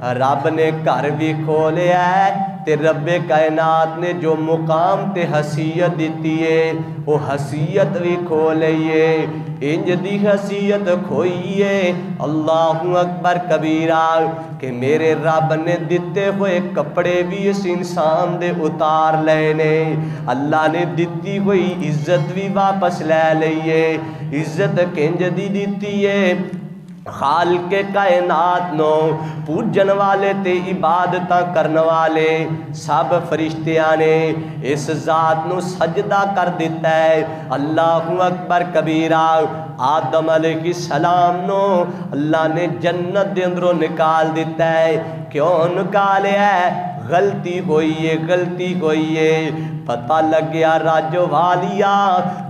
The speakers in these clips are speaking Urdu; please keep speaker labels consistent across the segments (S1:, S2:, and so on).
S1: رب نے گھر بھی کھولیا ہے تے رب کائنات نے جو مقام تے حیثیت دیتی ہے وہ حیثیت بھی کھولئیے انج دی حیثیت کھوئیے اللہ اکبر کبیرہ کہ میرے رب نے دیتے ہوئے کپڑے بھی اس انسان دے اتار لینے اللہ نے دیتی ہوئی عزت بھی واپس لے لئیے عزت کنج دی دیتی ہے خالق کائنات نو پوجن والے تے عبادتاں کرن والے سب فرشتیاں نے اس ذات نو سجدہ کر دیتا ہے اللہ اکبر کبیرہ آدم علیہ السلام نو اللہ نے جنت دے اندروں نکال دیتا ہے کیوں نکالیا ہے غلطی ہوئی ہے پتہ لگ گیا راجو والیا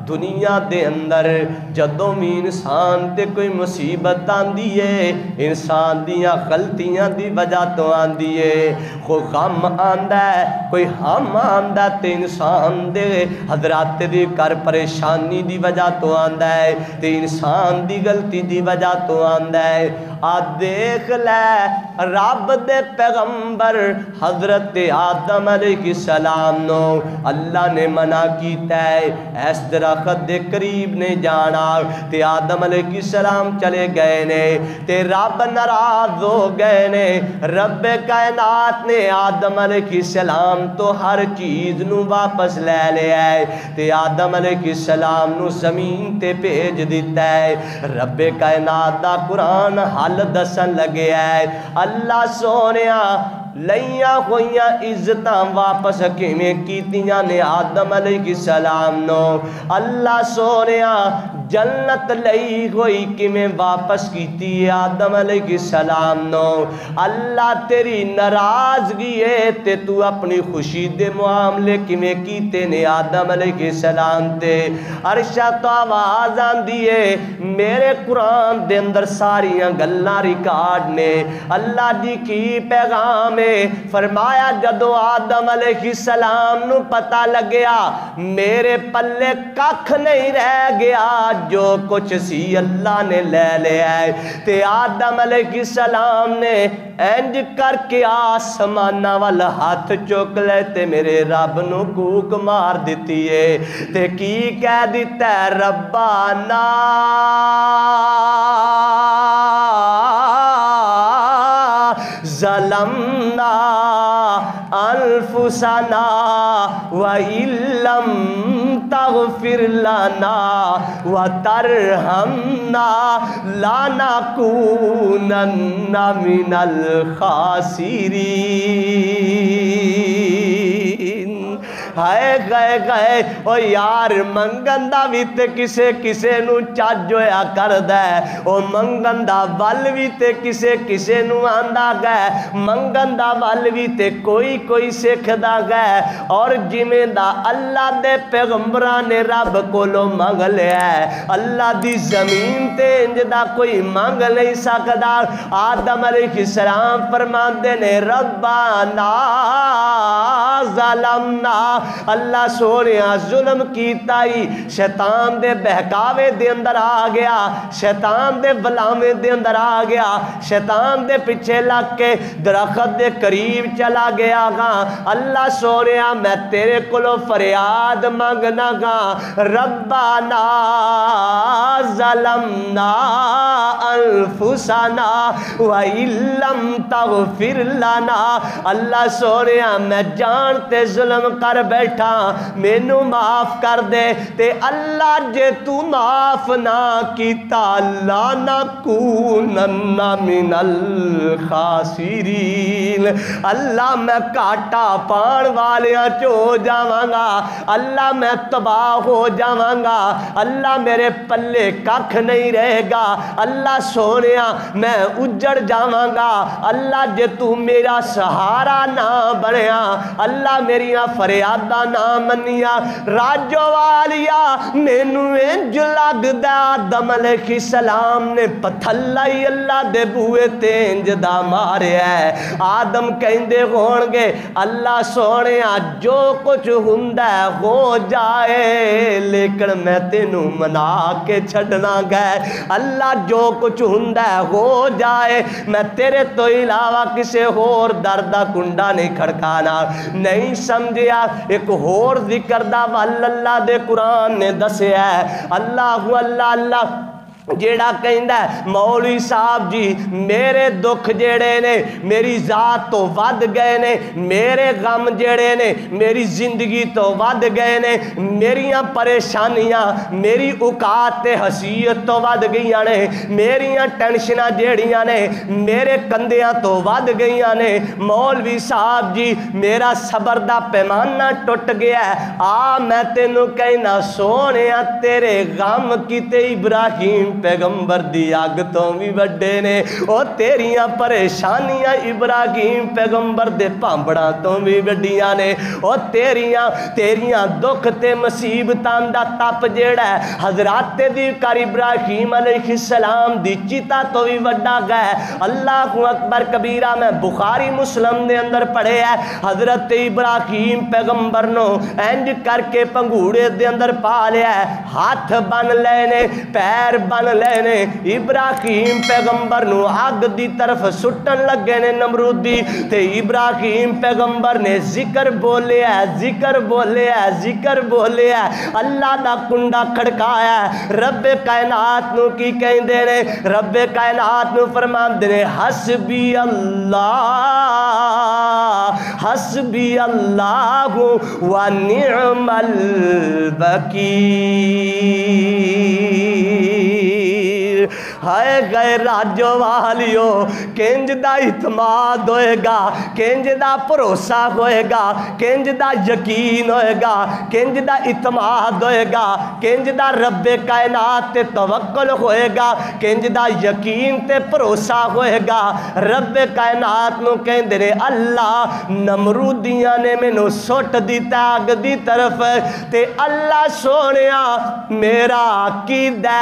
S1: دنیا دے اندر جدوں بھی انسان تے کوئی مصیبت آندی ہے انسان دیاں غلطیاں دی وجہ تو آندی ہے کوئی غم آندا ہے کوئی ہم آندا تے انسان دے حضرات دی کر پریشانی دی وجہ تو آندا ہے تے انسان دی غلطی دی وجہ تو آندا ہے آ دیکھ لے رب دے پیغمبر حضرت آدم علیہ السلام نو اللہ نے منع کیتا ہے اس درخت دے قریب نے جانا تے آدم علیہ السلام چلے گئے نے تے رب ناراض ہو گئے نے رب کائنات نے آدم علیہ السلام تو ہر چیز نو واپس لے لیا ہے تے آدم علیہ السلام نو زمین تے بھیج دیتا ہے رب کائنات دا قرآن حل دسن لگے ہے اللہ سونیا لئیاں ہویاں عزتاں واپس کیویں کیتیاں نے آدم علیہ السلام نو اللہ سونیا جنت لئی ہوئی کیویں واپس کیتی ہے آدم علیہ السلام نو اللہ تیری ناراضگی ہے تے تو اپنی خوشی دے معاملے کیویں کیتے نے آدم علیہ السلام تے عرشہ تو آواز آندی ہے میرے قرآن دے اندر ساریاں گلاں ریکارڈ نے اللہ دی کی پیغام فرمایا جدو آدم علیہ السلام نو پتہ لگیا میرے پلے ککھ نہیں رہ گیا جو کچھ سی اللہ نے لے لیا ہے تے آدم علیہ السلام نے انج کر کے آسمانہ والا ہاتھ چوک لے تے میرے رب نو کوک مار دیتی ہے تے کی کہہ دیتا ہے ربانا ظلمنا انفسنا وَإِن لَّمْ تَغْفِرْ لَنَا وَتَرْحَمْنَا لَنَكُونَنَّ مِنَ الْخَاسِرِينَ ہائے گئے گئے او یار منگن دا بھی تے کسے کسے نو چاج ہویا کر دے او منگن دا ول بھی تے کسے کسے نو آندا گئے منگن دا ول بھی تے کوئی کوئی سکھ دا گئے اور جمیں دا اللہ دے پیغمبران نے رب کو لو مانگ لیا ہے اللہ دی زمین تے انج دا کوئی مانگ نہیں سکدا آدم علیہ السلام فرماندے نے ربانا ظلمنا اللہ سونیا ظلم کیتا ہی شیطان دے بہکاوے دے اندر آ گیا شیطان دے بلاوے دے اندر آ گیا شیطان دے پیچھے لگ کے درخت دے قریب چلا گیا گا اللہ سونیا میں تیرے کلو فریاد مانگنا گا ربنا ظلمنا انفسنا وَإِن لَّمْ تَغْفِرْ لَنَا اللہ سونیا میں جانتے ظلم کر بیٹھا مینو معاف کر دے تے اللہ جے تو معاف نہ کیتا لَنَكُونَنَّ مِنَ الْخَاسِرِينَ اللہ میں کاٹا پان والیاں چو جاواں گا اللہ میں تباہ ہو جاواں گا اللہ میرے پلے ککھ نہیں رہے گا اللہ سونیا میں اجڑ جاواں گا اللہ جے تو میرا سہارا نہ بنیا اللہ میریاں فریاد دا نام منیا راجو والیا مینو انج لگدا آدم علیہ السلام نے پتھلا ہی اللہ دے بوئے تے انج دا ماریا ہے آدم کہندے ہون گے اللہ سونے جو کچھ ہوندا ہے ہو جائے لیکن میں تینوں منا کے چھڑنا گئے اللہ جو کچھ ہوندا ہے ہو جائے میں تیرے تو علاوہ کسے ہور دردہ کنڈا نہیں کھڑکانا نہیں سمجھیا ایک ہور ذکر دا وال اللہ دے قرآن نے دسے ہے اللہ اللہ اللہ جیڑا کہندا ہے مولوی صاحب جی میرے دکھ جیڑے نے میری ذات تو ود گئے نے میرے غم جیڑے نے میری زندگی تو ود گئے نے میریاں پریشانیاں میری اوقات تے حیثیت تو ود گئیاں نے میریاں ٹینشناں جیڑیاں نے میرے کندیاں تو ود گئیاں نے مولوی صاحب جی میرا صبر دا پیمانہ ٹوٹ گیا ہے آ میں تینوں کہنا سونیا تیرے غم کیتے ابراہیم پیغمبر دی آگ تو بھی وڈے نے او تیریاں پریشانیاں ابراہیم پیغمبر دے پامبڑاں تو بھی وڈیاں نے او تیریاں دکھ تے مصیبتاں دا تپ جیڑا ہے حضرات دی کر ابراہیم علیہ السلام دی چیتا تو بھی وڈا گئے اللہ اکبر کبیرہ میں بخاری مسلم دے اندر پڑھے ہے حضرت ابراہیم پیغمبر نو انج کر کے پنگوڑے دے اندر پا لیا ہے ہاتھ بن لینے پیر بن لینے ابراہیم پیغمبر نو آگ دی طرف سٹن لگے نے نمرودی تے ابراہیم پیغمبر نے ذکر بولے ہے ذکر بولے ہے ذکر بولے ہے اللہ دا کنڈا کھڑکایا ہے رب کائنات نو کی کہندے نے رب کائنات نو فرماندے نے حسبی اللہ و نعم الوکیل ہائے گئے راجو والیو کنج دا اعتماد ہوئے گا کنج دا بھروسہ ہوئے گا کنج دا یقین ہوئے گا کنج دا اعتماد ہوئے گا کنج دا رب کائنات تے توکل ہوئے گا کنج دا یقین تے بھروسہ ہوئے گا رب کائنات نو کہندے نے اللہ نمرودیاں نے مینوں سٹ دیتا آگ دی طرف تے اللہ سونیا میرا عقیدہ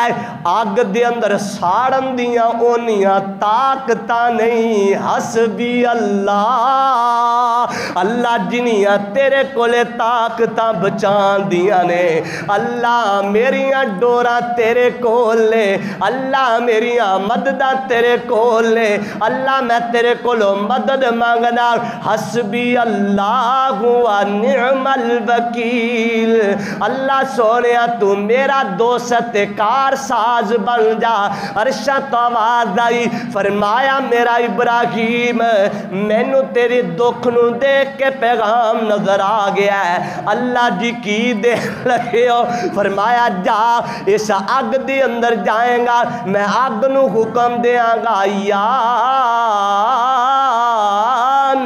S1: آگ دے اندر ساڑن دیاں اونیاں طاقتاں نہیں حسبی اللہ جنیاں تیرے کولے طاقتاں بچان دیاں نے اللہ میریاں ڈوراں تیرے کولے اللہ میریاں مدداں تیرے کولے اللہ میں تیرے کولو مدد مانگنا حسبی اللہ و نعم الوکیل اللہ سونیا تو میرا دوست کار ساز بن جا عرشہ تو آواز آئی فرمایا میرا ابراہیم مینو تیری دکھ نو دیکھ کے پیغام نظر آ گیا ہے اللہ جی کی دیکھ لگے ہو فرمایا جا اس آگ دی اندر جائیں گا میں آگ نو حکم دیاں گا یا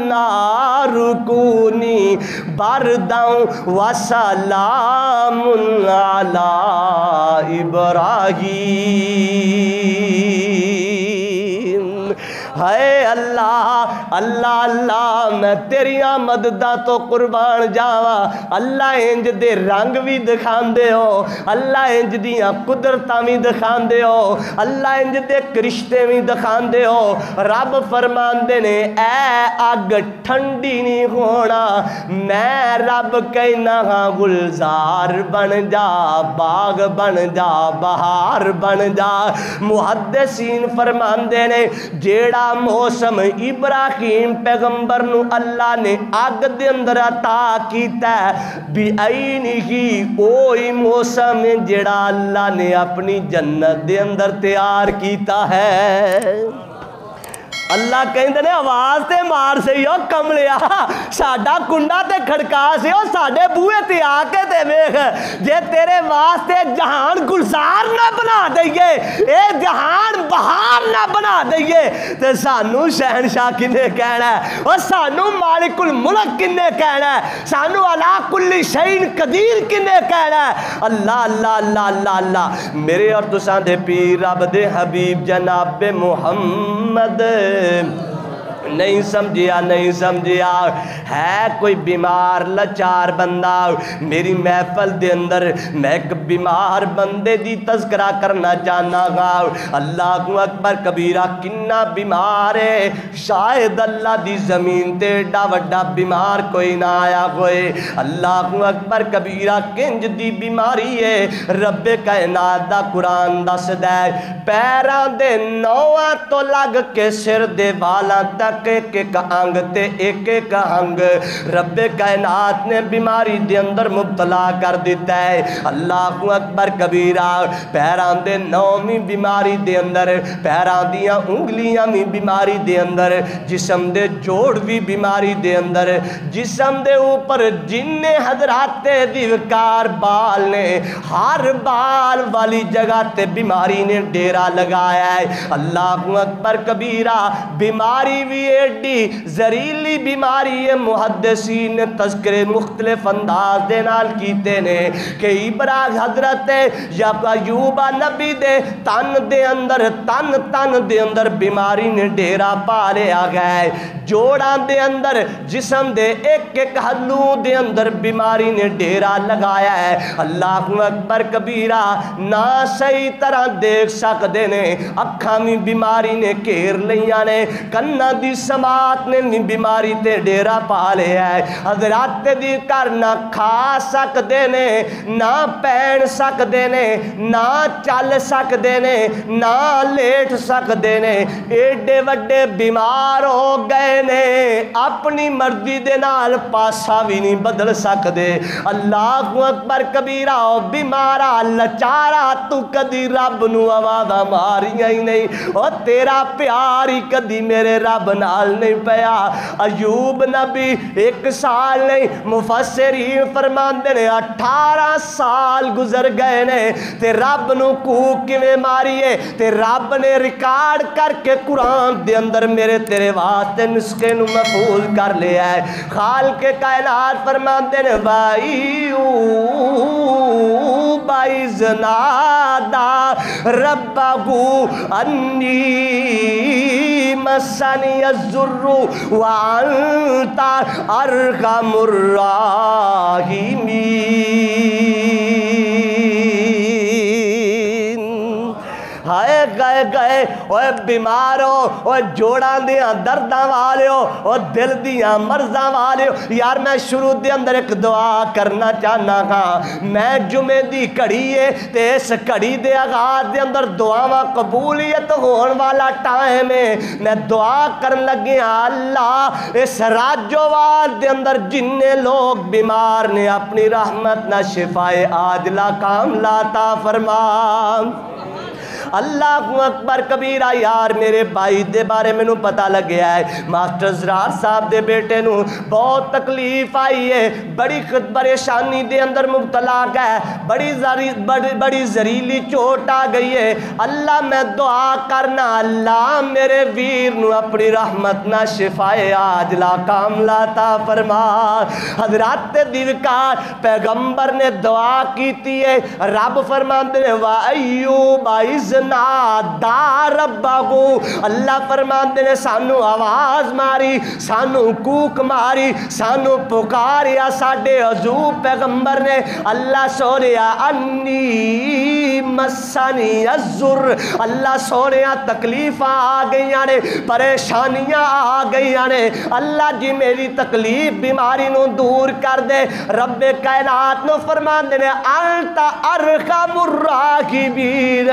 S1: نار کونی برداؤں وسلام علی ابراہیم ہے اللہ اللہ اللہ میں تیری مدداں تو قربان جاوا اللہ انج دے رنگ بھی دکھان دے ہو اللہ انج دیاں قدرتاں بھی دکھان دے ہو اللہ انج دے کرشتے بھی دکھان دے ہو رب فرمان دے نے اے آگ ٹھنڈی نہیں ہونا میں رب کہنا ہاں گلزار بن جا باغ بن جا بہار بن جا محدثین فرمان دے نے جیڑا موسم ابراہیم پیغمبر نو اللہ نے آگ دے اندر عطا کیتا ہے بھی عینہی اوہی موسم جیڑا اللہ نے اپنی جنت دے اندر تیار کیتا ہے اللہ کہندے نے آواز تے مار سے ہو کملیا ساڈا کنڈا تے کھڑکا سے ہو ساڈے بوئے تے آ کے تے ویکھ جے تیرے واسطے جہان گلزار نہ بنا دئیے اے جہان بہار نہ بنا دئیے تے سانو شہنشاہ کنے کہنا ہے اور سانو مالک الملک کنے کہنا ہے سانو علا کل شیء قدیر کنے کہنا ہے اللہ اللہ اللہ اللہ اللہ میرے اور تساں دے پیر رب دے حبیب جناب محمد نہیں سمجھیا نہیں سمجھیا ہے کوئی بیمار لچار بندہ میری محفل دے اندر میں ایک بیمار بندے دی تذکرہ کرنا چاہنا گا اللہ اکبر کبیرہ کنا بیمار ہے شاید اللہ دی زمین تے ایڈا وڈا بیمار کوئی نہ آیا ہوئے اللہ اکبر کبیرہ کنج دی بیماری ہے رب کائنات دا قرآن دس دے پیران دے نواں تو لگ کے سر دے والا تک ایک ایک انگ تے ایک ایک انگ رب کائنات نے بیماری دے اندر مبتلا کر دیتا ہے اللہ اکبر کبیرہ پیران دے نومی بیماری دے اندر پیران دیاں انگلیاں بھی بیماری دے اندر جسم دے جوڑ بھی بیماری دے اندر جسم دے اوپر جن حضرات دیوکار بال نے ہر بال والی جگہ تے بیماری نے ڈیرا لگایا ہے اللہ اکبر کبیرہ بیماری بھی ایڈی زہریلی بیماری ہے محدثین نے تذکرے مختلف انداز دے نال کیتے نے کہ ابراہیم حضرت یا ایوب نبی دے تن دے اندر بیماری نے ڈیرا پا لیا گیا جوڑاں دے اندر جسم دے ایک ایک ہلو دے اندر بیماری نے ڈیرا لگایا ہے اللہ اکبر کبیرہ نہ صحیح طرح دیکھ سکتے نے اکھاں بھی بیماری نے گھیر لیاں نے کنا دی سماعت نے بھی بیماری تے ڈیرا پا لیا ہے حضرات دی کر نہ کھا سکتے نے نہ پہن سکتے نے نہ چل سکتے نے نہ لیٹ سکتے نے ایڈے وڈے بیمار ہو گئے نے اپنی مرضی دے نال پاسا بھی نہیں بدل سکتے اللہ اکبر کبیرہ بیمارا لچارا تو کدی رب نو آوازاں ماریاں ہی نہیں اور تیرا پیار ہی کدی میرے رب نال نہیں پیا ایوب نبی 1 سال نہیں مفسرین فرماندے نے 18 سال گزر گئے نے تے رب نو کوک کیویں ماری ہے تے رب نے ریکارڈ کر کے قرآن دے اندر میرے تیرے واسطے نسخے نو محفوظ کر لیا ہے خالق کائنات فرماندے نے بائی زنادا ربہو انی مسنی الضر وانت ارحم الراحمین ہائے گئے گئے اوہ بیمارو اوہ جوڑاں دیاں درداں والیو اوہ دل دیاں مرضاں والیو یار میں شروع دے اندر ایک دعا کرنا چاہنا گا میں جمعے دی کڑی ہے تے اس کڑی دے آغاز دے اندر دعاواں قبولیت ہون والا ٹائم ہے میں دعا کرن لگی اللہ اس راجوال دے اندر جننے لوگ بیمار نے اپنی رحمت نہ شفائے عاجلہ کاملہ عطا فرما اللہ اکبر کبیرہ یار میرے بھائی دے بارے میں نو پتہ لگیا ہے ماسٹر زرار صاحب دے بیٹے نو بہت تکلیف آئی ہے بڑی پریشانی دے اندر مبتلا گئے بڑی زہریلی چوٹ آ گئی ہے اللہ میں دعا کرنا اللہ میرے ویر نو اپنی رحمت نہ شفائے عاجلہ کاملہ عطا فرما حضرات دیوکار پیغمبر نے دعا کیتی ہے رب فرماندے نے وَأَيُّوبَ إِذْ نَادَىٰ رَبَّهُ اللہ فرماندے نے سانو آواز ماری سانو کوک ماری سانو پکاریا ساڈے حضور پیغمبر نے اللہ سونیا انی مسنی الضر اللہ سونیا تکلیفاں آ گئیاں نے پریشانیاں آ گئیاں نے اللہ جی میری تکلیف بیماری نو دور کر دے رب کائنات نو فرماندے نے انت ارحم الراحمین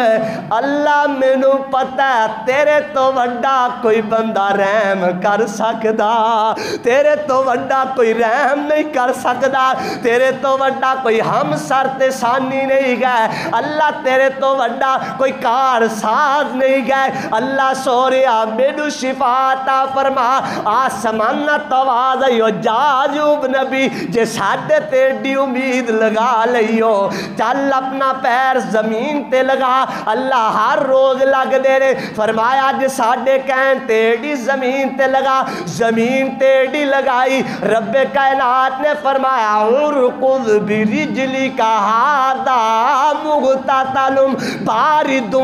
S1: اللہ مینوں پتہ ہے تیرے تو وڈا کوئی بندہ رحم کر سکدا تیرے تو وڈا کوئی رحم نہیں کر سکدا تیرے تو وڈا کوئی ہم سر تے ثانی نہیں گئے اللہ تیرے تو وڈا کوئی کار ساز نہیں گئے اللہ سوریا مینوں شفا عطا فرما آسمان تواز ایو جاجوب نبی جے ساڈے تے ڈی امید لگا لئیو چل اپنا پیر زمین تے لگا اللہ ہر روز لگ دے رہے. فرمایا جی ساڈے کہن تے ایڈی زمین تے لگا, زمین تے ایڈی لگائی. رب کائنات نے فرمایا ارکض برجلک ھذا مغتسل بارد و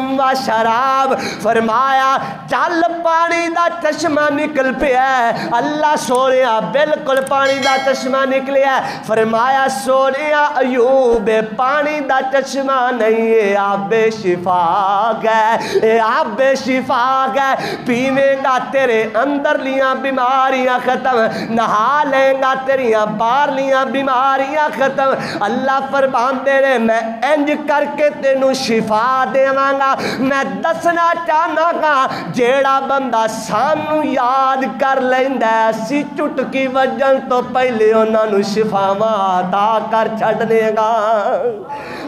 S1: شراب. فرمایا چل پانی دا چشمہ نکل پیا ہے. اللہ سونیا بالکل پانی دا چشمہ نکلیا ہے. فرمایا سونیا ایوب پانی دا چشمہ نہیں ہے, آب شفا ہے, آب شفا ہے. پیویں گا تیرے اندر لیاں بیماریاں ختم, نہا لیں گا تیریاں باہر لیاں بیماریاں ختم. اللہ فرماندے نے میں انج کر کے تینوں شفا دیواں گا. میں دسنا چاہنا گا جیڑا بندہ سانو یاد کر لیندا ہے اسی چٹکی وجن تو پہلے انہاں نوں شفاواں عطا کر چھڈنے گا.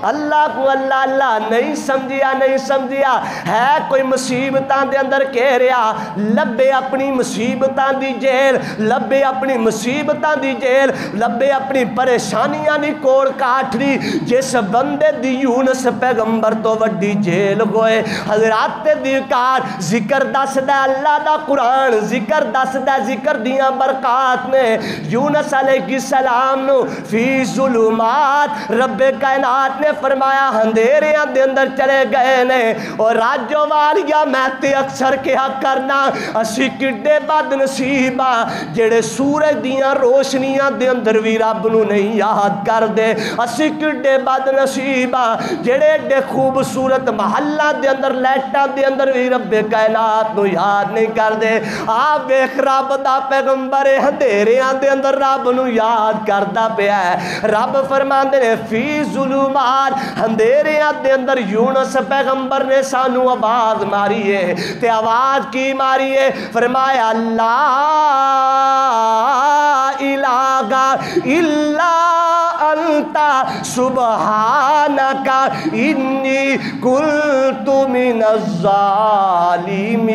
S1: اللہ کو اللہ اللہ نہیں سمجھیا, نہیں سمجھیا ہے کوئی مصیبتاں دے اندر کہہ رہا لبے اپنی مصیبتاں دی جیل, لبے اپنی مصیبتاں دی جیل, لبے اپنی پریشانیاں دی کوڑ کاٹھڑی. جس بندے دی یونس پیغمبر تو وڈی جیل ہوئے. حضرات دیکار ذکر دس دا اللہ دا قرآن ذکر دس دا ذکر دیاں برکات نے. یونس علیہ السلام نو فی ظلمات رب کائنات نے فرمایا اندھیریاں دے اندر چلے گئے نے. اور راجو والیا میں تے اکثر کیا کرنا اسی کڈے بد نصیبہ جڑے سورج دیاں روشنیاں دے اندر بھی رب نو نہیں یاد کر دے. اسی کڈے بد نصیبہ جڑے ایڈے خوبصورت محلہ دے اندر لیٹاں دے اندر بھی رب کائنات نو یاد نہیں کر دے. آپ ویکھ رب دا پیغمبر اندھیریاں دے اندر رب نو یاد کردا پیا ہے. رب فرماندے نے فی ظلمات اندھیریاں دے اندر یونس پیغمبر نے سانو آواز ماری ہے. تے آواز کی ماری ہے؟ فرمایا لا الہ الا انت سبحانک انی کنت من الظالمین.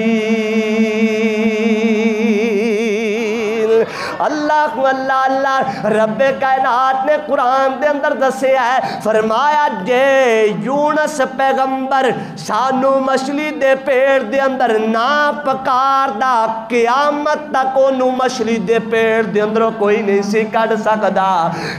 S1: اللہ کو اللہ اللہ رب کائنات نے قرآن دے اندر دسے ہے. فرمایا جے یونس پیغمبر سانو مچھلی دے پیڑ دے اندر نہ پکار دا قیامت تک انہوں مچھلی دے پیڑ دے اندر کوئی نہیں سی کڑ سکدا.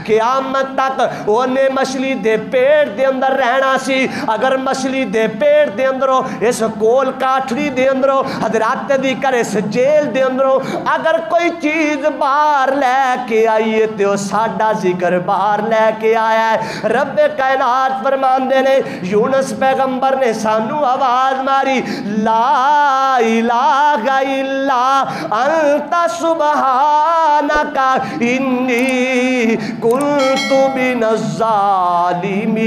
S1: قیامت تک انہیں مچھلی دے پیڑ دے اندر رہنا سی. اگر مچھلی دے پیڑ دے اندروں اس کول کاٹھڑی دے اندروں حضرات دی کر اس جیل دے اندروں اگر کوئی چیز باہر لے کے آئیے تو ساڈا ذکر باہر لے کے آیا ہے. رب کائنات فرماندے نے یونس پیغمبر نے سانو آواز ماری لا الہ الا انت سبحانک انی کنت من الظالمین.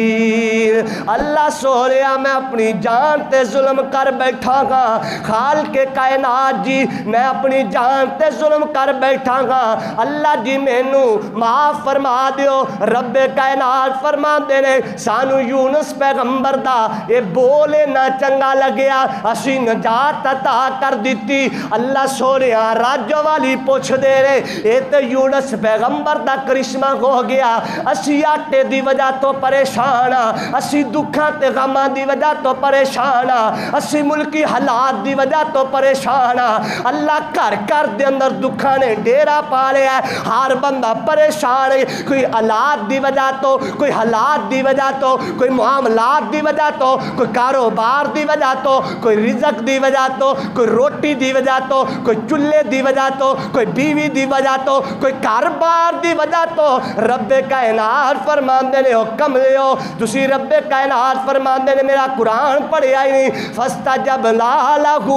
S1: اللہ سوریا میں اپنی جان تے ظلم کر بیٹھا گا. خالق کائنات جی میں اپنی جان تے ظلم کر بیٹھا گا. اللہ جی مینو معاف فرما دیو. رب کائنات فرما دے نے سانو یونس پیغمبر دا اے بولے نہ چنگا لگیا اسی نجات عطا کر دیتی. اللہ سوریا راجو والی پوچھ دے رہے اے تے یونس پیغمبر دا کرشمہ ہو گیا. اسی آٹے دی وجہ تو پریشان ہاں, اسی دکھاں تے غماں دی وجہ تو پریشان ہاں, اسی ملکی حالات دی وجہ تو پریشان ہاں. اللہ کر کر دے اندر دکھاں نے ڈیرا پا لیا ہے. ہر بندہ پریشان ہے, کوئی اولاد دی وجہ تو, کوئی حالات دی وجہ تو, کوئی معاملات دی وجہ تو, کوئی کاروبار دی وجہ تو, کوئی رزق دی وجہ تو, کوئی روٹی دی وجہ تو, کوئی چولہے دی وجہ تو, کوئی بیوی دی وجہ تو, کوئی کاروبار دی وجہ تو. رب کائنات فرماندے نے حکم لیو تسی رب کائنات فرماندے نے میرا قرآن پڑھیا ہی نہیں. فاستجبنا لہ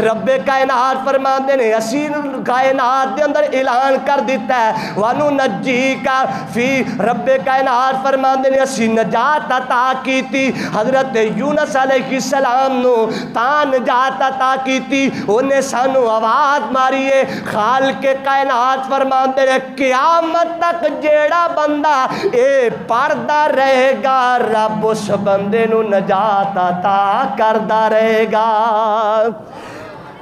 S1: رب کائنات فرماندے نے اسی کائنات دے اندر اعلان کر دیتا ہے وَنُنَجِّيكَ فی. رب کائنات فرماندے نے اسی نجات عطا کی تھی حضرت یونس علیہ السلام نو تا نجات عطا کی تھی. انہیں سانو آواز ماریے خالق کائنات فرماندے نے قیامت تک جیڑا بندہ اے پردہ رہے گا رب اس بندے نو نجات عطا کردہ رہے گا.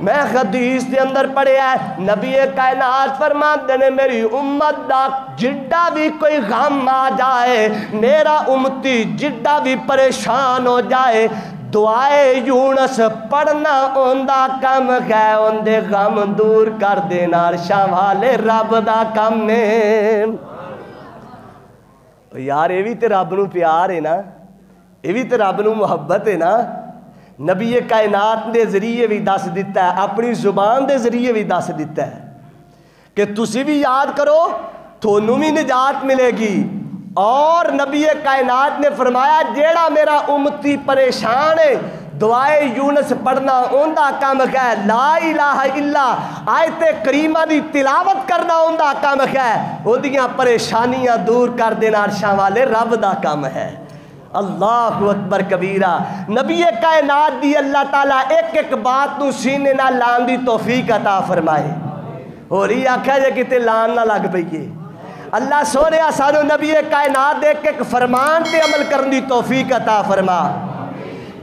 S1: میں حدیث دے اندر پڑھیا ہے نبی کائنات فرماندے نے میری امت دا جڈا بھی کوئی غم آ جائے, میرا امتی جڈا بھی پریشان ہو جائے, دعائے یونس پڑھنا اوندا کم ہے، اندے غم دور کر دینا عرشاں والے رب دا کم ہے۔ یار یہ بھی تے رب نو پیار ہے نا، یہ بھی تے رب نو محبت ہے نا۔ نبی کائنات دے ذریعے بھی دس دیتا ہے، اپنی زبان دے ذریعے بھی دس دیتا ہے کہ تسی بھی یاد کرو تھونوں بھی نجات ملے گی۔ اور نبی کائنات نے فرمایا جیڑا میرا امتی پریشان ہے دعائے یونس پڑھنا اوندا کام ہے، لا الہ الا آیت کریمہ دی تلاوت کرنا اوندا کام ہے، اودیاں پریشانیاں دور کر دینا عرشاں والے رب دا کام ہے۔ اللہ اکبر کبیرہ۔ نبی کائنات دی اللہ تعالیٰ ایک ایک بات نو سینے نہ لان دی توفیق عطا فرمائے۔ ہو رہی آکھا جے کتے لان نہ لگ پئیے۔ اللہ سونے سانو نبی کائنات ایک ایک فرمان تے عمل کرنے دی توفیق عطا فرما۔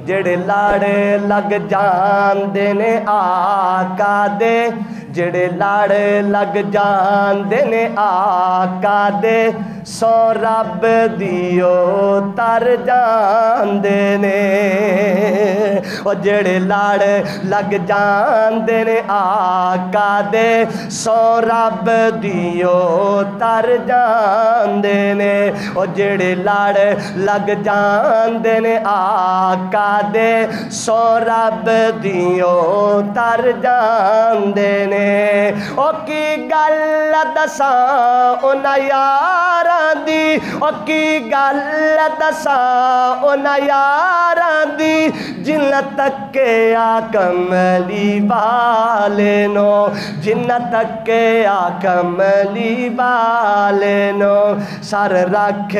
S1: جڑے لاڑے لگ جان دینے آقا دے، جڑے لاڑے لگ جان دینے آقا دے، سو رب دیو تر جان دینے۔ اور جڑے لاڑے لگ جان دینے آقا دے، سو رب دیو تر جان دینے۔ اور جڑے لاڑے لگ جان دینے آقا دے، سو رب دیو تر جان دینے۔ او کی گل دساں انہاں یاراں دی، او کی گل دساں انہاں یاراں دی، جنہ تکے آ کملی والے نو، جنہ تکے آ کملی والے نو، سر رکھ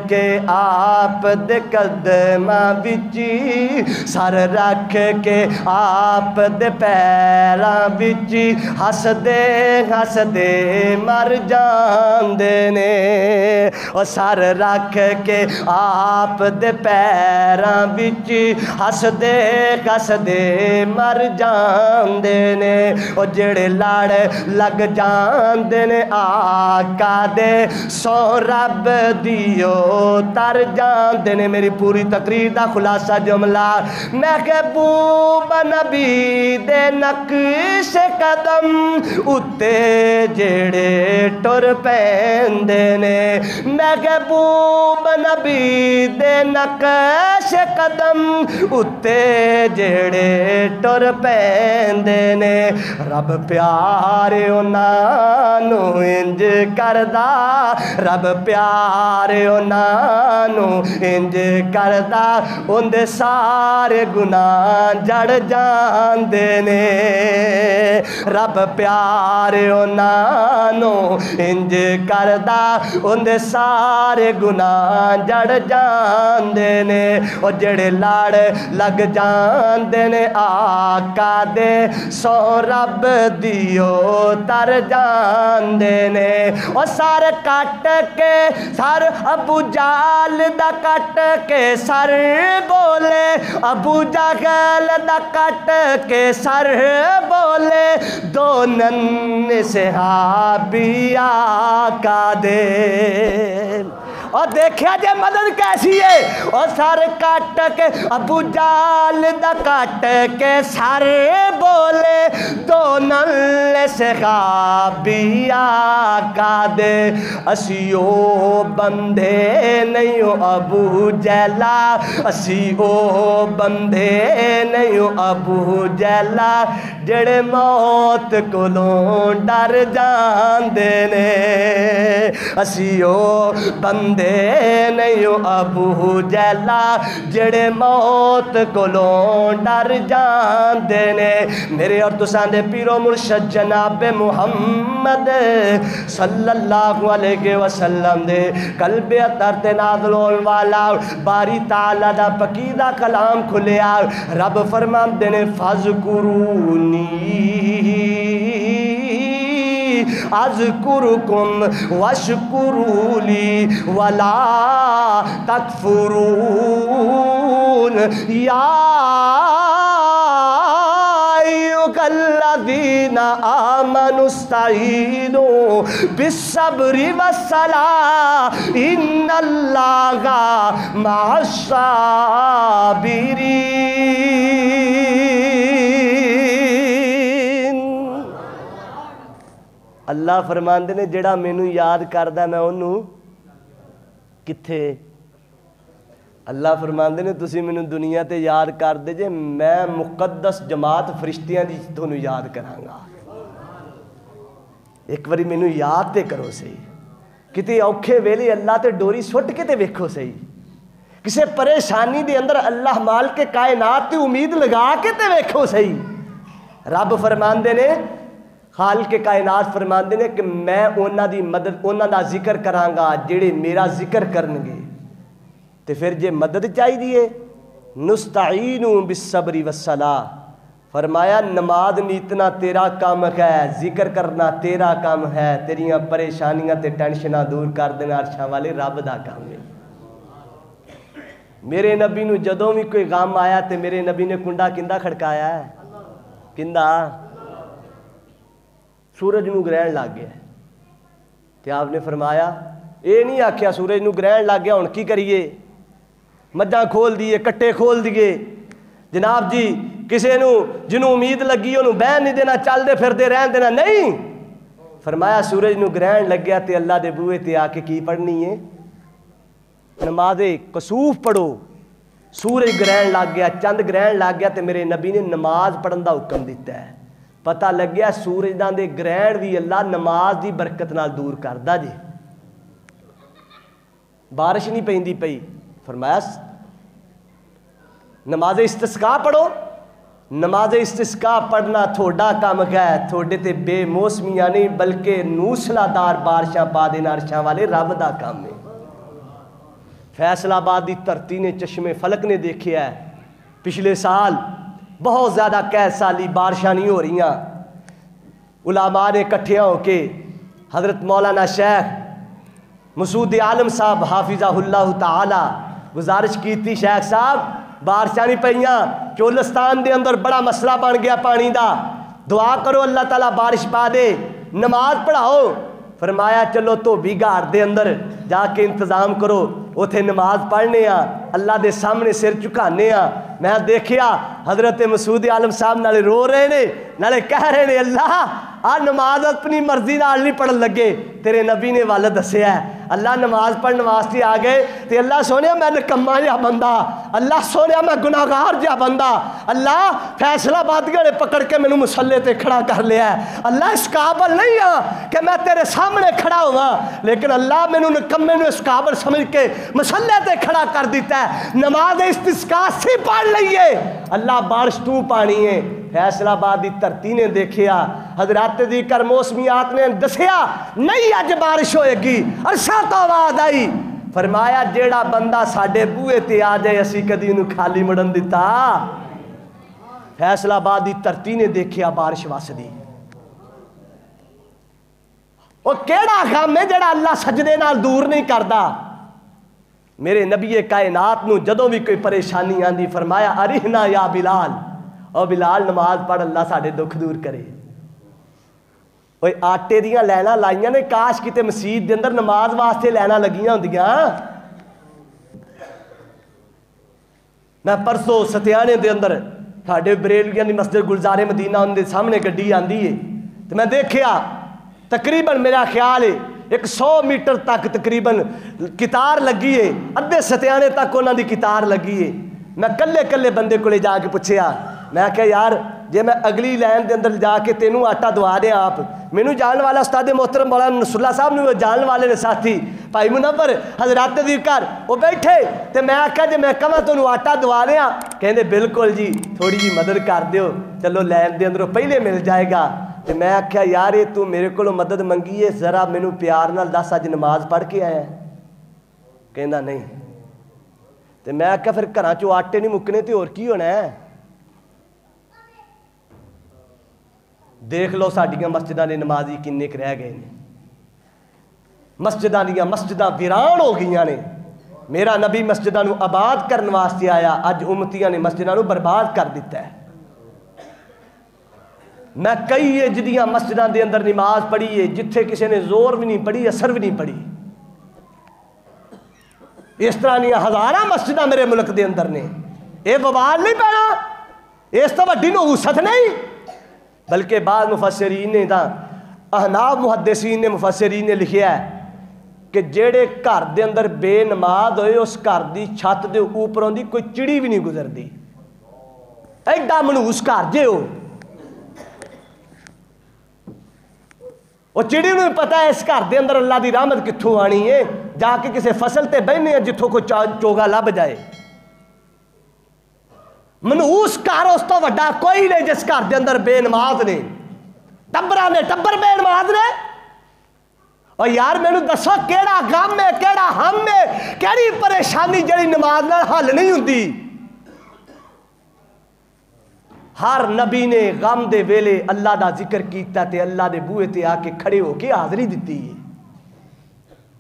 S1: کے آپ دے قدماں وچی، سر رکھ کے آپ دے پیراں وچی، ہس دے مر جاندے نے۔ او سر رکھ کے آپ دے پیراں وچی، ہس دے مر جاندے نے۔ او جڑے لڑ لگ جاندے نے آقا دے، سو رب دیو تر جاندے نے۔ میری پوری تقریر دا خلاصہ جملہ، محبوب نبی دے نقش قدم اتے جڑے ٹر پیندے نے، محبوب نبی دے نقش قدم اتے جڑے ٹر پیندے نے۔ رب پیارے انہاں نو انج کردا، رب پیارے انہاں نو انج کردا، اندے سارے گناہ جڑ جاندے نے۔ رب پیارے انہاں نو انج کردا، اندے سارے گناہ جڑ جاندے نے۔ او جڑے لڑ لگ جاندے نے آقا دے، سو رب دیو تر جاندے نے۔ او سر کٹ کے سر ابو جال دا کٹ کے سر بولے، ابو جہل دا کٹ کے سر بولے، دو نن صحابی آقا دے۔ اور دیکھیا جے مدد کیسی ہے، اور سر کٹ کے ابو جال دا کٹ کے سر بولے، دو نل صحابی آقا دے۔ اسیو بندے نہیں ابو جہلا، اسیو بندے نہیں ابو جہلا، جڑے موت کولوں ڈر جاندے نے۔ اسیو بندے نہیں ابو جہلا، جڑے موت کولوں ڈر جاندے نے۔ میرے اور تساں دے پیرو مرشد جناب محمد صلی اللہ علیہ وسلم دے قلب اطہر تے نازل ہون والا باری تعالیٰ دا پکیدہ کلام کھلیا، رب فرماندے نے فَاذْکُرُونِی اذکرکم واشکروا لی ولا تکفرون۔ یا الذین آمنوا استعینوا بالصبر والصلاۃ ان اللہ مع الصابرین۔ اللہ فرماندے نے جڑا مینوں یاد کردا میں انہوں کتھے؟ اللہ فرماندے نے تسی مینوں دنیا تے یاد کر دے جے میں مقدس جماعت فرشتیاں دی تھانوں یاد کراں گا۔ ایک واری مینوں یاد تے کرو صحیح، کتے اوکھے ویلے اللہ تے ڈوری سٹ کے تے ویکھو صحیح، کسے پریشانی دے اندر اللہ مال کے کائنات تے امید لگا کے تے ویکھو صحیح۔ رب فرماندے نے، خالق کے کائنات فرماندے نے کہ میں انہاں دی مدد، انہاں دا ذکر کراں گا جڑے میرا ذکر کرنگے۔ تے پھر جے مدد چاہی دیئے نستعینوا بالصبر والصلاۃ، فرمایا نماز نیتنا تیرا کام ہے، ذکر کرنا تیرا کام ہے، تیریاں پریشانیاں تے ٹینشناں دور کر دینا عرشاں والے رب دا کام ہے۔ میرے نبی نو جدوں بھی کوئی غم آیا تے میرے نبی نے کنڈا کندہ کھڑکایا ہے؟ کندہ؟ سورج نو گرہن لگ گیا تے آپ نے فرمایا اے نہیں آکھیا سورج نو گرہن لگ گیا ہن کی کریے؟ مجھاں کھول دیئے، کٹے کھول دیئے، جناب جی کسے نو جنوں امید لگی انہوں بہن نہیں دینا، چل دے پھر دے رہن دینا، نہیں۔ فرمایا سورج نو گرہن لگ گیا تے اللہ دے بوئے تے آ کے کی پڑھنی ہے؟ نماز کسوف پڑھو۔ سورج گرہن لگ گیا، چند گرہن لگ گیا تے میرے نبی نے نماز پڑھن دا حکم دیتا ہے۔ پتہ لگ گیا سورج دان دے گرہن بھی اللہ نماز دی برکت نال دور کردا جی۔ بارش نہیں پیندی پئی، فرمایا نماز استسقاء پڑھو۔ نماز استسقاء پڑھنا تھوڑا کام ہے، تھوڑے تے بے موسمیاں نہیں بلکہ نوسلہ دار بارشاں پا دینا عرشاں والے رب دا کام ہے۔ فیصل آباد دی دھرتی نے چشمے فلک نے دیکھیا ہے پچھلے سال بہت زیادہ قید سالی بارشاں نہیں ہو رہی ہیں، علماء نے کٹھیاں ہو کے حضرت مولانا شیخ مسعود عالم صاحب حافظہ اللہ تعالی گزارش کی تھی، شیخ صاحب بارشاں نہیں پئیاں، چولستان دے اندر بڑا مسئلہ بن گیا پانی دا، دعا کرو اللہ تعالیٰ بارش پا دے، نماز پڑھاؤ۔ فرمایا چلو تو بھی گھر دے اندر جا کے انتظام کرو، اتھے نماز پڑھنے ہاں، اللہ دے سامنے سر چکانے ہاں۔ میں دیکھیا حضرت مسعود عالم صاحب نالے رو رہے نے، نالے کہہ رہے نے اللہ آ نماز اپنی مرضی نال نہیں پڑھن لگے، تیرے نبی نے والد دسیا ہے اللہ نماز پڑھن واسطے آ گئے تے اللہ سونیا میں نکما جا بندہ، اللہ سونیا میں گناہگار جا بندہ، اللہ فیصلہ بادیاں نے پکڑ کے مینوں مصلے تے کھڑا کر لیا ہے، اللہ اس قابل نہیں ہاں کہ میں تیرے سامنے کھڑا ہوا، لیکن اللہ مینوں نکمے نوں اس قابل سمجھ کے مصلے تے کھڑا کر دیتا ہے، نماز استسقاء سی پڑھ لئیے، اللہ بارش تو پانی ہے۔ فیصل آباد دی دھرتی نے دیکھیا، حضرات ذکر موسمیات نے دسیا نہیں اج بارش ہوئے گی، عرشاں تو آواز آئی، فرمایا جیڑا بندہ ساڈے بوئے تے آ جائے اسی کدی انہوں کھالی مڑن دیتا۔ فیصل آباد دی دھرتی نے دیکھیا بارش واسدی، وہ کیڑا غم ہے جڑا اللہ سجدے نال دور نہیں کردا۔ میرے نبی کائنات نو جدوں بھی کوئی پریشانی آندی فرمایا ارحنا یا بلال، او بلال نماز پڑھ اللہ ساڑھے دکھ دور کرے۔ اوہ آٹے دیاں لینا لائیاں نے، کاش کتے مسجد دے اندر نماز واسطے لینا لگیاں ہوندیاں۔ میں پرسوں ستیانے دے اندر ساڑھے بریلویاں دی مسجد گلزار مدینہ ان دے سامنے گڈی آندی ہے، تو میں دیکھیا تقریباً میرا خیال ہے 100 میٹر تک تقریباً کتار لگی ہے، ادھے ستیانے تک انہاں دی کتار لگی ہے۔ میں کلے کلے بندے کو لے جا کے پوچھیا، میں کہا یار جے میں اگلی لائن دے اندر جا کے تینوں آٹا دوا دیں آپ، مینوں جان والا استاد محترم مولانا نصر اللہ صاحب نے جان والے نے ساتھی بھائی منور حضرات ذکر وہ بیٹھے، تے میں آکھا جے میں کہاں تینوں آٹا دوا دیاں، کہندے بالکل جی تھوڑی جی مدد کر دیو، چلو لائن دے اندروں پہلے مل جائے گا۔ تے میں آکھا یار یہ تو میرے کو مدد منگی ہے، ذرا مینوں پیار نال دس اج نماز پڑھ کے آیا ہے؟ کہندا نہیں۔ تے میں آکھا پھر گھراں چوں آٹے نہیں مکنے تے اور کی ہونا ہے؟ دیکھ لو ساڈیاں مسجداں دے نمازی کنے رہ گئے نے، مسجداں دیاں مسجداں ویران ہو گئیاں نے۔ میرا نبی مسجداں نو آباد کرن واسطے آیا، اج امتیاں نے مسجداں نو برباد کر دیتا ہے۔ میں کئی جدیاں مسجداں دے اندر نماز پڑھی ہے جتھے کسی نے زور بھی نہیں پڑھی اثر بھی نہیں پڑھی. اس طرح نہیں ہزاراں مسجداں میرے ملک دے اندر نے. یہ وبال نہیں پینا، اس تو وڈی نحوست نہیں. بلکہ بعض مفسرین نے تا احناف محدثین نے مفسرین نے لکھیا ہے کہ جیڑے گھر دے اندر بے نماز ہوئے اس گھر دی چھت دے اوپروں دی کوئی چڑی بھی نہیں گزردی. ایڈا منحوس گھر جے ہو. وہ چڑی نوں پتا ہے اس گھر دے اندر اللہ دی رحمت کتھوں آنی ہے، جا کے کسی فصل تے بہنے ہیں جتھوں کوئی چوگا لب جائے. منحوس گھر اس تو وڈا کوئی نہیں جس گھر دے اندر بے نماز نے. ٹبراں نے ٹبر بے نماز نے. اور یار مینوں دسو کیڑا غم ہے، کیڑا ہم ہے، کیڑی پریشانی جڑی نماز نال حل نہیں ہوندی. ہر نبی نے غم دے ویلے اللہ دا ذکر کیتا تے اللہ دے بوئے تے آ کے کھڑے ہو کے حاضری دیتی ہے.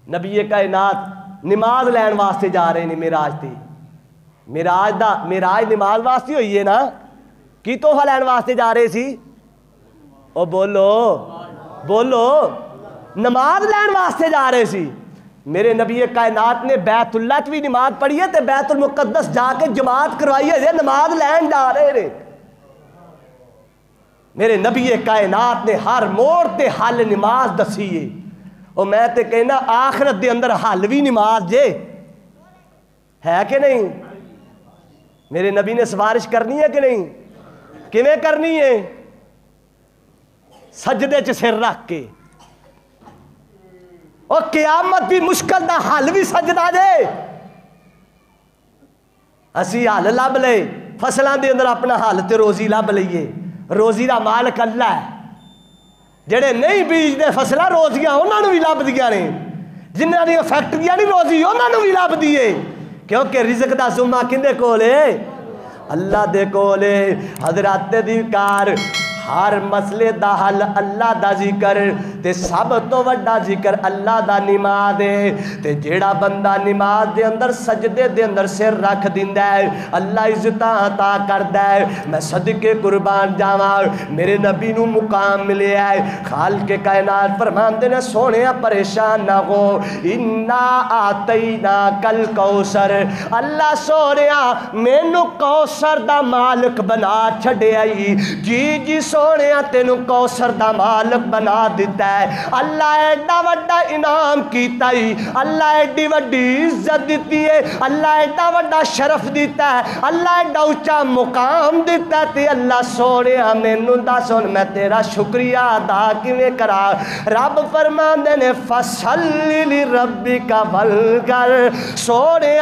S1: نبی کائنات نماز لین واسطے جا رہے ہیں معراج تے. معراج نماز واسطے ہوئی ہے نا. کی تحفہ لین واسطے جا رہے سی؟ او بولو بولو. نماز لین واسطے جا رہے سی. میرے نبی کائنات نے بیت اللہ تے بھی نماز پڑھی ہے تے بیت المقدس جا کے جماعت کروائی ہے. نماز لین جا رہے ہیں. میرے نبی کائنات نے ہر موڑ تے حل نماز دسی ہے. اور میں تے کہنا آخرت دے اندر حل بھی نماز جے ہے کہ نہیں. میرے نبی نے سفارش کرنی ہے کہ نہیں؟ کیویں کرنی ہے؟ سجدے چ سر رکھ کے. اور قیامت بھی مشکل دا حل بھی سجدہ دے. اسی حل لب لے فصلاں دے اندر اپنا حل تے روزی لب لئیے. روزی دا مالک اللہ ہے. جڑے نہیں بیجدے فصلاں روزیاں انہاں نوں بھی لب دیاں نے. جنہاں دی فیکٹریاں نہیں روزی انہاں نوں بھی لب دیے. کیونکہ رزق دا ذمہ کندے کول ہے؟ اللہ دے کول ہے. حضرات دی کار ہر مسئلے دا حل اللہ دا ذکر تے سب تو وڈا ذکر اللہ دا نماز ہے. تے جیڑا بندہ نماز دے اندر سجدے دے اندر سر رکھ دیندا ہے اللہ عزتاں عطا کردا ہے. میں صدقے قربان جاواں میرے نبی نو مقام ملیا ہے. خالق کائنات فرماندے نے سونیا پریشان نہ ہو انا آتینا کل کوثر. اللہ سونیا مینوں کوثر دا مالک بنا چھڈیا ای. جی جی سونے تینوں کوثر دا مالک بنا دیتا ہے. اللہ ایڈا وڈا انعام کیتا ہی. اللہ ایڈی وڈی عزت دیتی ہے. اللہ ایڈا وڈا شرف دیتا ہے. اللہ ایڈا اونچا مقام دیتا ہے. تے اللہ سونے مینوں دس ہن میں تیرا شکریہ ادا کیویں کرا. رب فرماندے نے فصلی لربک وانحر. سونے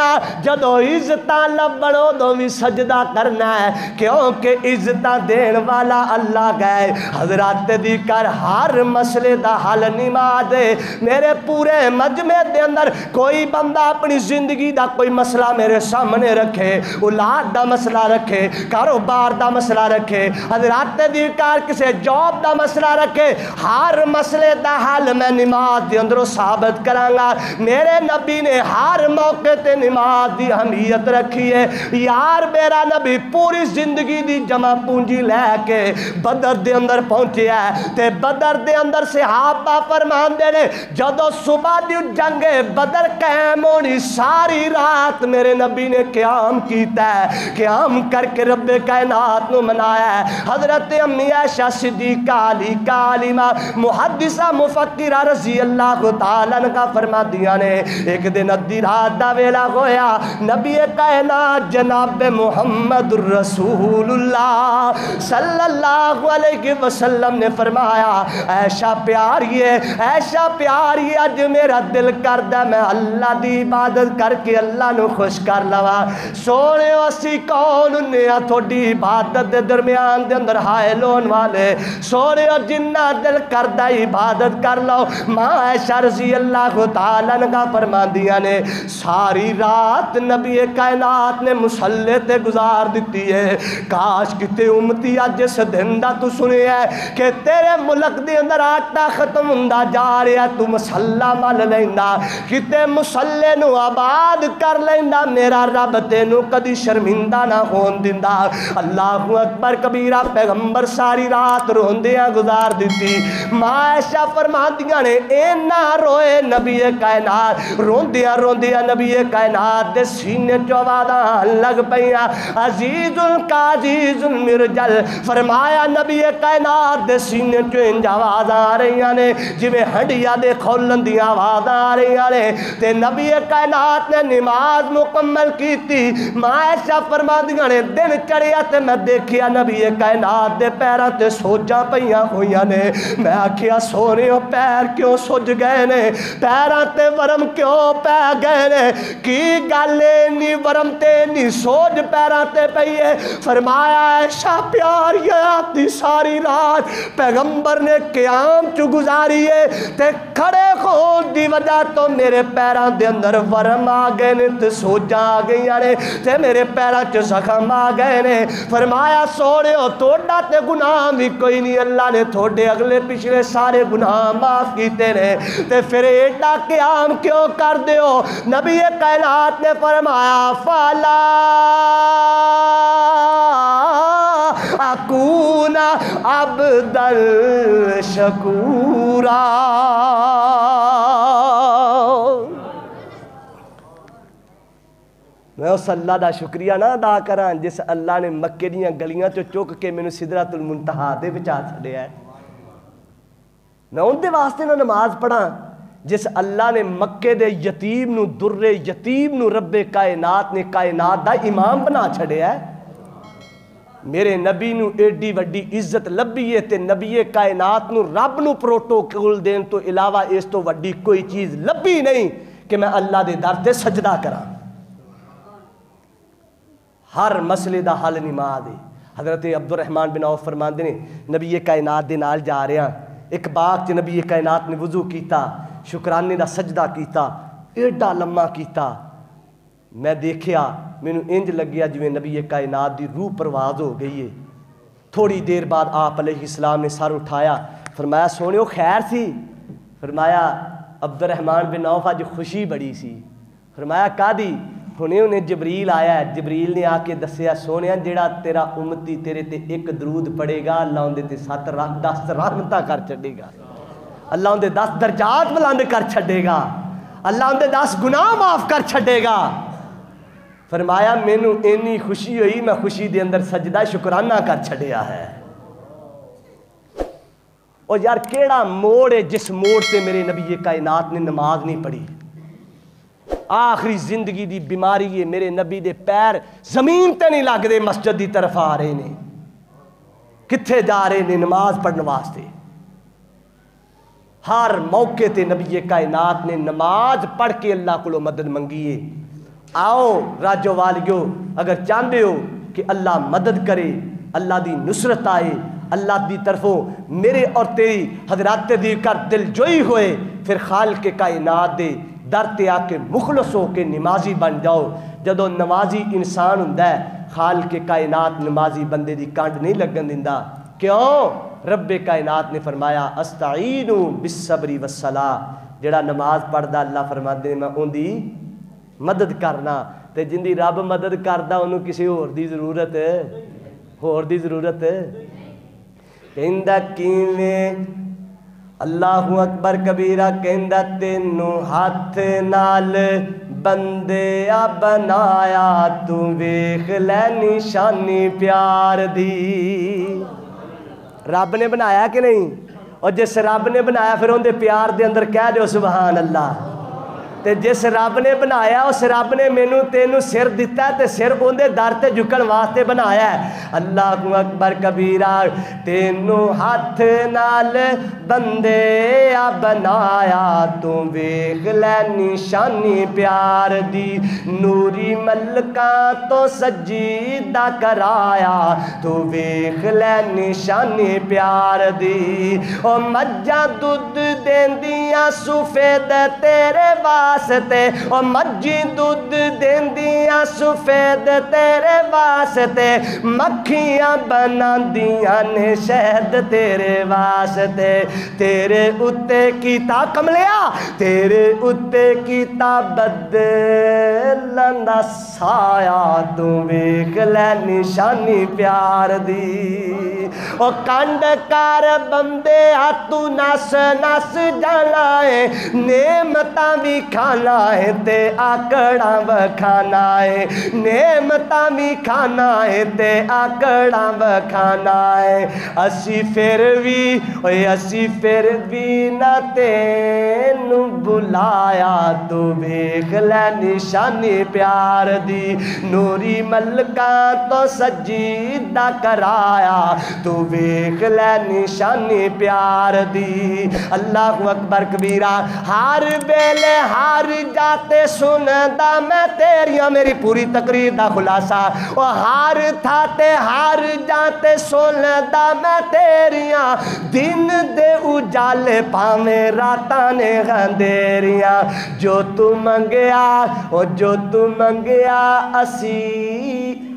S1: جدوں عزتاں لبن اودوں وی سجدہ کرنا ہے کیونکہ عزتاں دین والا اللہ گئے. حضرات دی کر ہر مسئلے دا حل نماز دے. میرے پورے مجمع دے اندر کوئی بندہ اپنی زندگی دا کوئی مسئلہ میرے سامنے رکھے، اولاد دا مسئلہ رکھے، کاروبار دا مسئلہ رکھے، حضرات دی کر کسے جاب دا مسئلہ رکھے، ہر مسئلے دا حل میں نماز دے اندروں ثابت کرانگا. میرے نبی نے ہر موقع تے نماز دی اہمیت رکھی ہے. یار میرا نبی پوری زندگی دی جمع پونجی لے کے بدر دے اندر پہنچے ہے. تے بدر دے اندر صحابہ فرماندے نے جدو صبح دی جنگ بدر قائم ہونی ساری رات میرے نبی نے قیام کیتا ہے. قیام کر کے رب کائنات نو منایا ہے. حضرت امی عائشہ صدیقہ علی کالمہ محدثہ مفکرہ رضی اللہ تعالیٰ عنہ فرما دیا نے ایک دن ادھی رات دا ویلا ہویا. نبی کائنات جناب محمد رسول اللہ صلی اللہ علیہ وسلم نے فرمایا ایشا پیاریے ایشا پیاریے اج میرا دل کردہ میں اللہ دی عبادت کر کے اللہ نو خوش کر لوا. سونے اسی کون انہیں تھوڑی عبادت دے درمیان دے اندر حائل ہون والے. سونے جنہ دل کردہ عبادت کر لو. ماں عائشہ رضی اللہ تعالیٰ عنہ فرما دیا نے ساری رات نبی کائنات نے مصلی تے گزار دیتی ہے. کاش کتے امتی اج اس دن ہوندا تو سنے ہے کہ تیرے ملک دے اندر آٹا ختم ہوندا جا رہا تو مسلح مل لیندا کتے مسلح نو آباد کر لیندا میرا رب تینو کدی شرمندہ نہ ہون دیندا اللہ اکبر کبیرہ پیغمبر ساری رات روندیاں گزار دیتی ماں عائشہ فرماندیاں نے اینا روئے نبی کائنات روندیاں نبی کائنات دے سینے چواداں لگ پئیاں عزیز کا عزیز مرجل فرمایا نبی کائنات دے سینے چو انج آواز آ رہی نے جویں ہڈیا دے کھولن دی آواز آ رہی نے تے نبی کائنات نے نماز مکمل کیتی ماں عائشہ فرماندیاں نے دن چڑھیا تے میں دیکھیا نبی کائنات دے پیراں تے سوجاں پئیاں ہوئیاں نے میں آکھیا سونے پیر کیوں سج گئے نے پیراں تے ورم کیوں پہ گئے نے کی گالے نی ورم تے نی سوج پیراں تے پئیے فرمایا عائشہ پیاری آتی ساری رات پیغمبر نے قیام چو گزاری ہے تے کھڑے خون دی وجہ تو میرے پیراں دے اندر ورم آ گئے نے تے سوجاں آ گئی نے تے میرے پیراں چو زخم آ گئے نے فرمایا سوڑے ہو توڑا تے گناہ بھی کوئی نہیں اللہ نے تھوڑے اگلے پچھلے سارے گناہ معاف کیتے نے تے پھر ایڈا قیام کیوں کر دیو نبی کائنات نے فرمایا فالا اکون عبدا شکورا میں اس اللہ دا شکریہ نہ ادا کراں جس اللہ نے مکے دیاں گلیاں چو چک کے مینوں سدرۃ المنتہا دے بچا چھڈیا ہے میں ان دے واسطے نہ نماز پڑھاں جس اللہ نے مکے دے یتیم نو در یتیم نو رب کائنات نے کائنات دا امام بنا چھڑیا ہے میرے نبی نو ایڈی وڈی عزت لبی ہے تے نبی کائنات نو رب نو پروٹوکول دین تو علاوہ اس تو وڈی کوئی چیز لبی نہیں کہ میں اللہ دے در تے سجدہ کراں ہر مسئلے دا حل نماز ہے حضرت عبد الرحمن بن عوف فرماندے نے نبی کائنات دے نال جا رہا ایک باغ چ نبی کائنات نے وضو کیتا شکرانے دا سجدہ کیتا ایڈا لمحہ کیتا میں دیکھیا مینوں انج لگیا جویں نبی کائنات دی روح پرواز ہو گئی ہے تھوڑی دیر بعد آپ علیہ السلام نے سر اٹھایا فرمایا سونیو خیر سی فرمایا عبد الرحمن بن عوف اج خوشی بڑی سی فرمایا کادی ہنے انہیں جبریل آیا ہے جبریل نے آ کے دسیا سونیا جیڑا تیرا امتی تیرے تے ایک درود پڑے گا اللہ اندے تے 10 رحمتاں کر چھڈے گا اللہ اندے 10 درجات بلند کر چھڈے گا اللہ اندے 10 گناہ معاف کر چھڈے گا فرمایا مینوں اینی خوشی ہوئی میں خوشی دے اندر سجدہ شکرانہ کر چھڈیا ہے اور یار کیڑا موڑ ہے جس موڑ تے میرے نبی کائنات نے نماز نہیں پڑھی آخری زندگی دی بیماری ہے میرے نبی دے پیر زمین تے نہیں لگ دے مسجد دی طرف آ رہے نے کتھے جا رہے نے نماز پڑھنے واسطے ہر موقع تے نبی کائنات نے نماز پڑھ کے اللہ کو مدد منگیے آؤ راجو والیو اگر چاہتے ہو کہ اللہ مدد کرے اللہ دی نصرت آئے اللہ دی طرفوں میرے اور تیری حضرات دی کر دل جوئی ہوئے پھر خالق کائنات دے در تے آ کے مخلص ہو کے نمازی بن جاؤ جدو نمازی انسان ہوندا ہے خالق کائنات نمازی بندے دی کانڈ نہیں لگن دیندا کیوں رب کائنات نے فرمایا استعینوا بالصبر والصلاۃ جڑا نماز پڑھدا اللہ فرماندے میں اون دی مدد کرنا تے جن دی رب مدد کردا انہوں کسی اور دی ضرورت کہندا کیویں اللہ اکبر کبیرہ کہندا تینوں ہاتھ نال بندیا بنایا تو ویکھ لے نشانی پیار دی رب نے بنایا کہ نہیں اور جس رب نے بنایا پھر اندے پیار دے اندر کہہ دیو سبحان اللہ تے جس رب نے بنایا اس رب نے مینوں تینوں سر دیتا ہے تے سر اندے در تے جھکن واسطے بنایا ہے اللہ اکبر کبیرہ تینوں ہاتھ نال بندے بنایا تو ویکھ لے نشانی پیار دی نوری ملکاں تو سجدہ کرایا تو ویکھ لے نشانی پیار دی او مجھاں دودھ دیندیاں سفید تیرے وال واسطے او مجھی دودھ دیندیاں سفید تیرے واسطے مکھیاں بناندیاں نے شہد تیرے واسطے تیرے اتے کیتا کملیا تیرے اتے کیتا بدلن دا سایہ تو ویکھ لے نشانی پیار دی او کنڈ کر بندے تو نس نس جانا ہے نعمتاں بھی کھانا ہے تے آکڑاں بکھانا ہے نعمتاں بھی کھانا ہے تے آکڑاں بکھانا ہے اسی پھر بھی نہ تینوں بلایا تو ویکھ لے نشانی پیار دی نوری ملکاں تو سجدہ کرایا تو ویکھ لے نشانی پیار دی اللہ اکبر کبیرہ ہر بیلے ہر جاتے سندا میں تیریاں میری پوری تقریر دا خلاصہ او ہر تھاتے ہر جاتے سندا میں تیریاں دن دے اجالے پاویں راتاں نے اندھیریاں جو تو منگیا اسی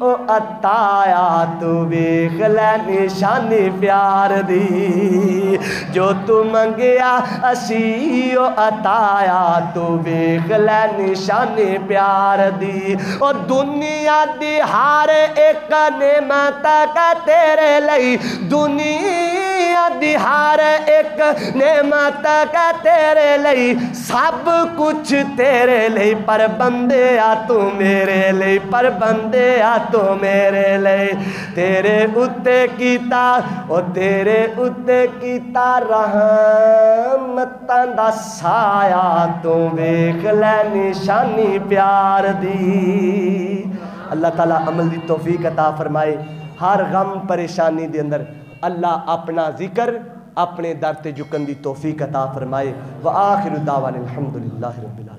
S1: او عطایا تو ویکھ لے نشانی پیار دی جو تو منگیا اسی او عطایا تو ویکھ لے نشانی پیار دی او دنیا دی ہر ایک نعمت کا تیرے لئی دنیا دی ہر ایک نعمت کا تیرے لئی سب کچھ تیرے لئی پر بندے آ تو میرے لئی پر بندے آ تو میرے لئی تیرے اتے کیتا او تیرے اتے کیتا رحمتاں دا سایہ تو ویکھ لے نشانی پیار دی اللہ تعالیٰ عمل دی توفیق عطا فرمائے ہر غم پریشانی دے اندر اللہ اپنا ذکر اپنے در تے جھکن دی توفیق عطا فرمائے وآخر دعوانا الحمدللہ رب العالمین